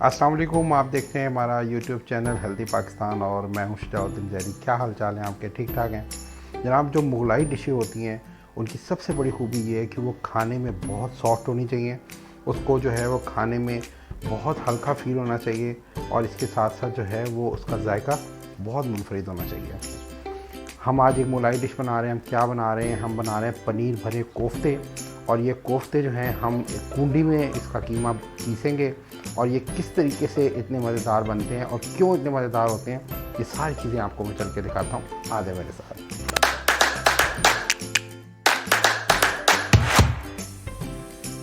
अस्सलाम वालेकुम। आप देखते हैं हमारा यूट्यूब चैनल हेल्दी पाकिस्तान और मैं हूं शजाउद्दीन जहरी। क्या हाल चाल है आपके? ठीक ठाक हैं जनाब। जो मुगलाई डिशें होती हैं उनकी सबसे बड़ी खूबी ये है कि वो खाने में बहुत सॉफ्ट होनी चाहिए। उसको जो है वो खाने में बहुत हल्का फील होना चाहिए और इसके साथ साथ जो है वो उसका जायका बहुत मुनफरिद होना चाहिए। हम आज एक मुगलाई डिश बना रहे हैं। हम क्या बना रहे हैं? हम बना रहे हैं पनीर भरे कोफ्ते। और ये कोफ्ते जो हैं हम कुंडी में इसका कीमा पीसेंगे और ये किस तरीके से इतने मज़ेदार बनते हैं और क्यों इतने मज़ेदार होते हैं, ये सारी चीज़ें आपको मैं चल के दिखाता हूँ। आ जाए मेरे साथ।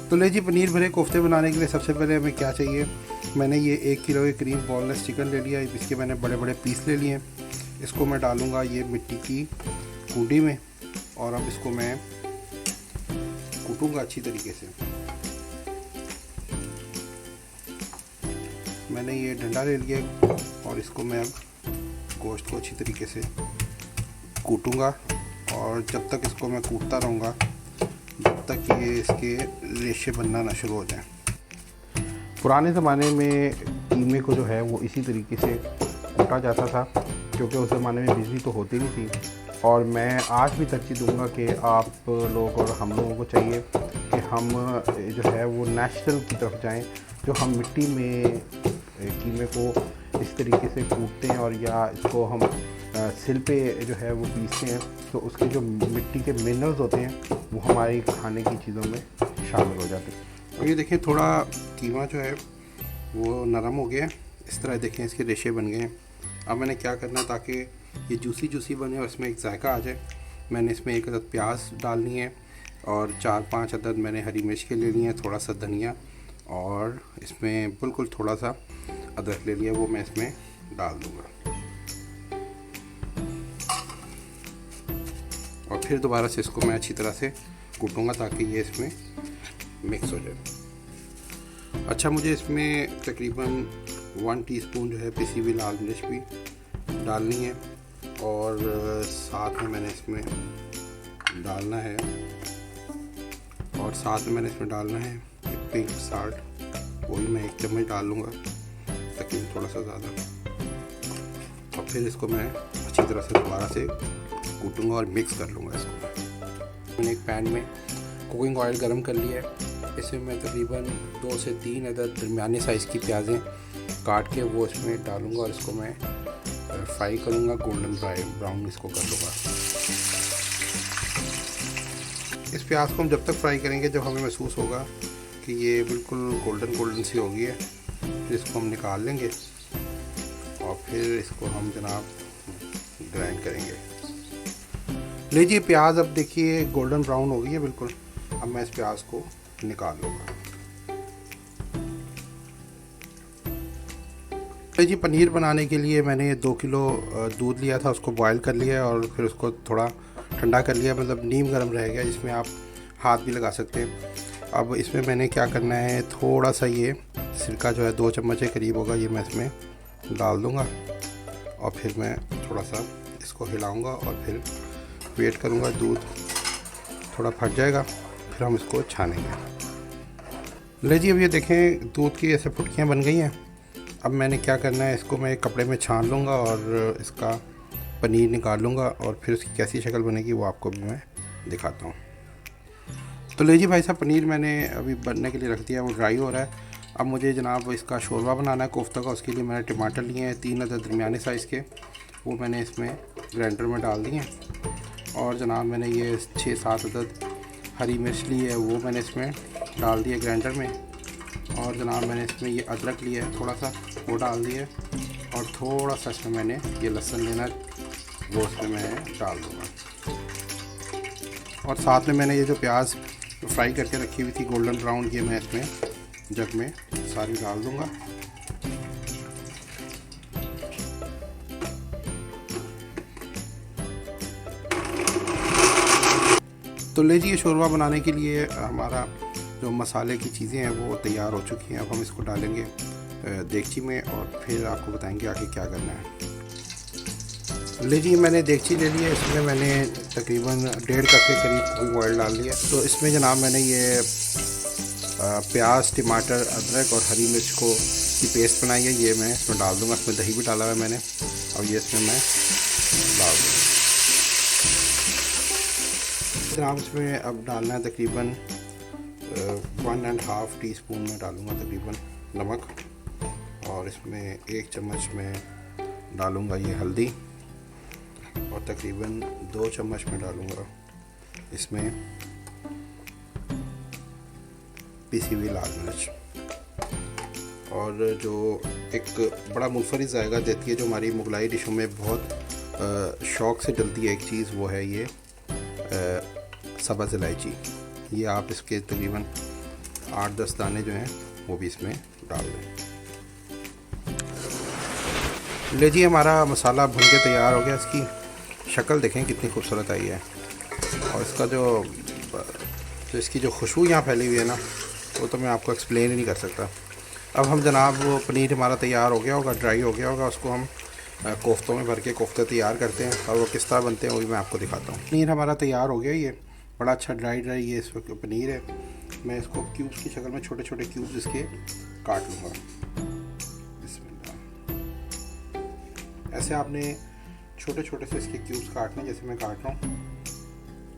तो ले जी, पनीर भरे कोफ्ते बनाने के लिए सबसे पहले हमें क्या चाहिए। मैंने ये 1 किलो के करीब बोनलेस चिकन ले लिया। इसके मैंने बड़े बड़े पीस ले लिए। इसको मैं डालूँगा ये मिट्टी की कुंडी में और अब इसको मैं कूटूँगा अच्छी तरीके से। मैंने ये डंडा ले लिया और इसको मैं अब गोश्त को अच्छी तरीके से कूटूँगा और जब तक इसको मैं कूटता रहूँगा जब तक ये इसके रेशे बनना ना शुरू हो जाए। पुराने ज़माने में कीमे को जो है वो इसी तरीके से कूटा जाता था क्योंकि उस ज़माने में बिजली तो होती नहीं थी। और मैं आज भी तरजीह दूँगा कि आप लोग और हम लोगों को चाहिए कि हम जो है वो नेचुरल की तरफ जाएं। जो हम मिट्टी में कीमे को इस तरीके से कूटते हैं और या इसको हम सिल पे जो है वो पीसते हैं तो उसके जो मिट्टी के मिनरल्स होते हैं वो हमारी खाने की चीज़ों में शामिल हो जाते हैं। और ये देखें, थोड़ा कीमा जो है वो नरम हो गया है। इस तरह देखें इसके रेशे बन गए हैं। अब मैंने क्या करना ताकि ये जूसी बने और इसमें एक जायका आ जाए, मैंने इसमें 1 अदद प्याज डालनी है और 4-5 अदद मैंने हरी मिर्च के ले लिए हैं, थोड़ा सा धनिया और इसमें बिल्कुल थोड़ा सा अदरक ले लिया, वो मैं इसमें डाल दूँगा। और फिर दोबारा से इसको मैं अच्छी तरह से कूटूँगा ताकि ये इसमें मिक्स हो जाए। अच्छा, मुझे इसमें तकरीबन 1 टीस्पून जो है पिसी हुई लाल मिर्च भी डालनी है और साथ में मैंने इसमें डालना है पिंक साल्ट, वही मैं 1 चम्मच डाल लूँगा तकरीबन थोड़ा सा ज़्यादा। और फिर इसको मैं अच्छी तरह से दोबारा से कूटूँगा और मिक्स कर लूँगा इसको। मैंने एक पैन में कुकिंग ऑयल गरम कर लिया है। इसमें मैं तकरीबन 2 से 3 अदद दरमियाने साइज़ की प्याज़ें काट के वो इसमें डालूँगा और इसको मैं फ्राई करूँगा, गोल्डन ब्राउन इसको कर लूँगा। इस प्याज को हम जब तक फ्राई करेंगे जब हमें महसूस होगा कि ये बिल्कुल गोल्डन सी हो गई है, फिर इसको हम निकाल लेंगे और फिर इसको हम जनाब ग्राइंड करेंगे। लीजिए, प्याज अब देखिए गोल्डन ब्राउन हो गई है बिल्कुल। अब मैं इस प्याज को निकाल लूँगा। जी, पनीर बनाने के लिए मैंने 2 किलो दूध लिया था, उसको बॉयल कर लिया और फिर उसको थोड़ा ठंडा कर लिया, मतलब नीम गर्म रह गया, जिसमें आप हाथ भी लगा सकते हैं। अब इसमें मैंने क्या करना है, थोड़ा सा ये सिरका जो है 2 चम्मच के करीब होगा, ये मैं इसमें डाल दूँगा और फिर मैं थोड़ा सा इसको हिलाऊँगा और फिर वेट करूँगा। दूध थोड़ा फट जाएगा फिर हम इसको छानेंगे। ले जी, अब ये देखें दूध की ऐसे फुटकियाँ बन गई हैं। अब मैंने क्या करना है, इसको मैं एक कपड़े में छान लूँगा और इसका पनीर निकाल लूँगा और फिर उसकी कैसी शक्ल बनेगी वो आपको भी मैं दिखाता हूँ। तो ले जी भाई साहब, पनीर मैंने अभी बनने के लिए रख दिया, वो ड्राई हो रहा है। अब मुझे जनाब इसका शोरबा बनाना है कोफ्ता का। उसके लिए मैंने टमाटर लिए हैं 3 अदद दरमियाने साइज़ के, वो मैंने इसमें ग्राइंडर में डाल दिए हैं। और जनाब मैंने ये 6-7 अदद हरी मिर्च ली है, वो मैंने इसमें डाल दिया ग्राइंडर में। और जनाब मैंने इसमें ये अदरक लिया है थोड़ा सा, वो डाल दिया और थोड़ा सा इसमें मैंने ये लहसुन लेना, वो इसमें मैं डाल दूँगा। और साथ में मैंने ये जो प्याज फ्राई करके रखी हुई थी गोल्डन ब्राउन, ये मैं इसमें जग में सारी डाल दूँगा। तो ले जी, ये शोरबा बनाने के लिए हमारा जो मसाले की चीज़ें हैं वो तैयार हो चुकी हैं। अब हम इसको डालेंगे देगची में और फिर आपको बताएंगे आगे क्या करना है। ले जी, मैंने देगची ले लिया, इसमें मैंने तकरीबन 1.5 कप के करीब कुकिंग ऑयल डाल दिया। तो इसमें जनाब मैंने ये प्याज, टमाटर, अदरक और हरी मिर्च को इसकी पेस्ट बनाई है, ये मैं इसमें डाल दूँगा। इसमें दही भी डाला हुआ है मैंने, और ये इसमें मैं डाल दूँगा। जनाब इसमें अब डालना है तकरीबन 1.5 टीस्पून में डालूँगा तकरीबन नमक, और इसमें 1 चम्मच में डालूँगा ये हल्दी, और तकरीबन 2 चम्मच में डालूँगा इसमें पिसी हुई लाल मिर्च। और जो एक बड़ा मुनफरिद जायका देती है, जो हमारी मुगलाई डिशों में बहुत शौक़ से डलती है एक चीज़, वो है ये सब्ज़ इलायची। ये आप इसके तकरीबन 8-10 दाने जो हैं वो भी इसमें डाल दें। ले जी, हमारा मसाला भुन के तैयार हो गया। इसकी शक्ल देखें कितनी खूबसूरत आई है, और इसका जो इसकी जो खुशबू यहाँ फैली हुई है ना, वो तो मैं आपको एक्सप्लेन ही नहीं कर सकता। अब हम जनाब वो पनीर हमारा तैयार हो गया होगा, ड्राई हो गया होगा, उसको हम कोफ्तों में भर के कोफ्ते तैयार करते हैं, और वो किस तरह बनते हैं वो भी मैं आपको दिखाता हूँ। पनीर हमारा तैयार हो गया, ये बड़ा अच्छा ड्राई ये इस वक्त पनीर है। मैं इसको क्यूब्स की शक्ल में छोटे छोटे क्यूब्स इसके काट लूँगा। ऐसे आपने छोटे छोटे से इसके क्यूब्स काटने, जैसे मैं काट रहा हूँ,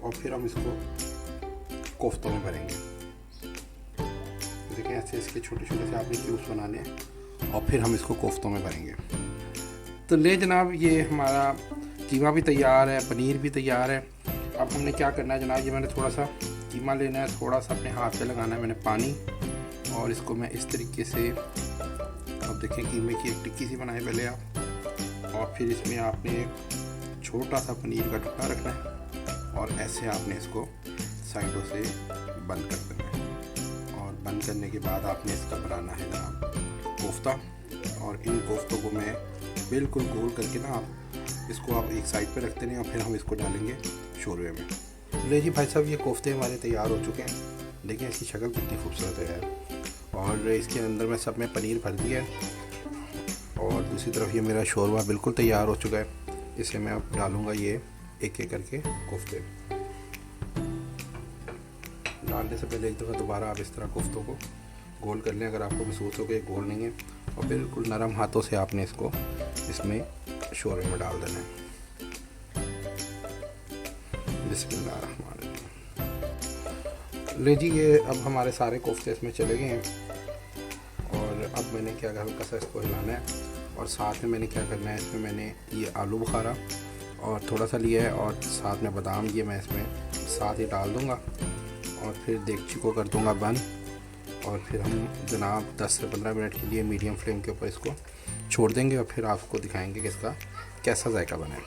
और फिर हम इसको कोफ्तों में भरेंगे। देखिए ऐसे इसके छोटे छोटे से आपने क्यूब्स बनाने हैं, और फिर हम इसको कोफ्तों में भरेंगे। तो ले जनाब, ये हमारा कीमा भी तैयार है, पनीर भी तैयार है। अब हमने क्या करना है जनाब, ये मैंने थोड़ा सा कीमा लेना है, थोड़ा सा अपने हाथ पे लगाना है मैंने पानी, और इसको मैं इस तरीके से, अब देखें कीमे की एक टिक्की सी बनाए पहले आप, और फिर इसमें आपने एक छोटा सा पनीर का टुकड़ा रखना है, और ऐसे आपने इसको साइडों से बंद कर देना है। और बंद करने के बाद आपने इसका बनाना है जनाब कोफ्ता, और इन कोफ्तों को मैं बिल्कुल गोल करके ना, आप इसको आप एक साइड पे रखते हैं, और फिर हम इसको डालेंगे शोरबे में। ले जी भाई साहब, ये कोफ्ते हमारे तैयार हो चुके हैं। देखिए इसकी शक्ल कितनी खूबसूरत है, और इसके अंदर मैं सब में पनीर भर दिया है, और दूसरी तरफ ये मेरा शोरबा बिल्कुल तैयार हो चुका है। इसे मैं अब डालूँगा ये एक एक करके कोफ्ते। डालने से पहले एक दफ़ा दोबारा आप इस तरह कोफ्तों को गोल कर लें, अगर आपको महसूस हो कि गोल नहीं है, और बिल्कुल नरम हाथों से आपने इसको इसमें शोरबे में डाल देना है। बिस्मिल्लाहिर्रहमानिर्रहीम। ले जी, ये अब हमारे सारे कोफ्ते इसमें चले गए हैं, और अब मैंने क्या हल्का सा इसको हिलाना है, और साथ में मैंने क्या करना है, इसमें मैंने ये आलू बुखारा और थोड़ा सा लिया है, और साथ में बादाम ये मैं इसमें साथ ही डाल दूँगा, और फिर देगची को कर दूँगा बंद, और फिर हम जनाब 10 से 15 मिनट के लिए मीडियम फ्लेम के ऊपर इसको छोड़ देंगे, और फिर आपको दिखाएंगे कि इसका कैसा जायका बना है।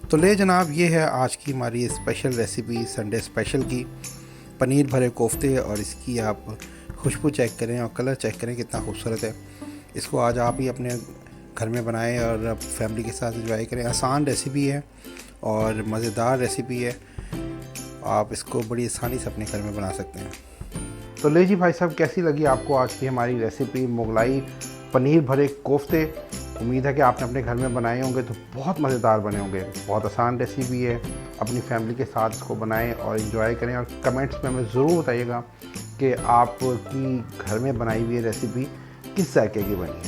तो ले जनाब, ये है आज की हमारी स्पेशल रेसिपी, संडे स्पेशल की पनीर भरे कोफ्ते, और इसकी आप खुशबू चेक करें और कलर चेक करें कितना खूबसूरत है। इसको आज आप ही अपने घर में बनाएं और फैमिली के साथ एंजॉय करें। आसान रेसिपी है और मज़ेदार रेसिपी है, आप इसको बड़ी आसानी से अपने घर में बना सकते हैं। तो ले जी भाई साहब, कैसी लगी आपको आज की हमारी रेसिपी मुगलाई पनीर भरे कोफ्ते? उम्मीद है कि आपने अपने घर में बनाए होंगे तो बहुत मज़ेदार बने होंगे। बहुत आसान रेसिपी है, अपनी फैमिली के साथ इसको बनाएं और इन्जॉय करें, और कमेंट्स में हमें ज़रूर बताइएगा कि आपकी घर में बनाई हुई रेसिपी किस जायके की बनी है।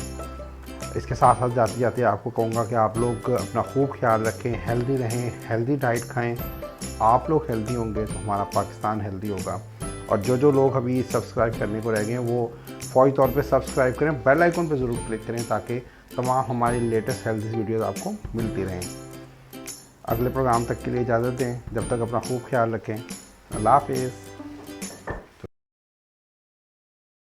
इसके साथ साथ जाते जाते आपको कहूँगा कि आप लोग अपना खूब ख्याल रखें, हेल्दी रहें, हेल्दी डाइट खाएँ। आप लोग हेल्दी होंगे तो हमारा पाकिस्तान हेल्दी होगा। और जो लोग अभी सब्सक्राइब करने को रह गए हैं वो फ़ौरी तौर पे सब्सक्राइब करें, बेल आइकन पे ज़रूर क्लिक करें, ताकि तमाम हमारी लेटेस्ट हेल्दी वीडियोज़ आपको मिलती रहें। अगले प्रोग्राम तक के लिए इजाज़त दें, जब तक अपना खूब ख्याल रखें। अल्लाह हाफ़िज़।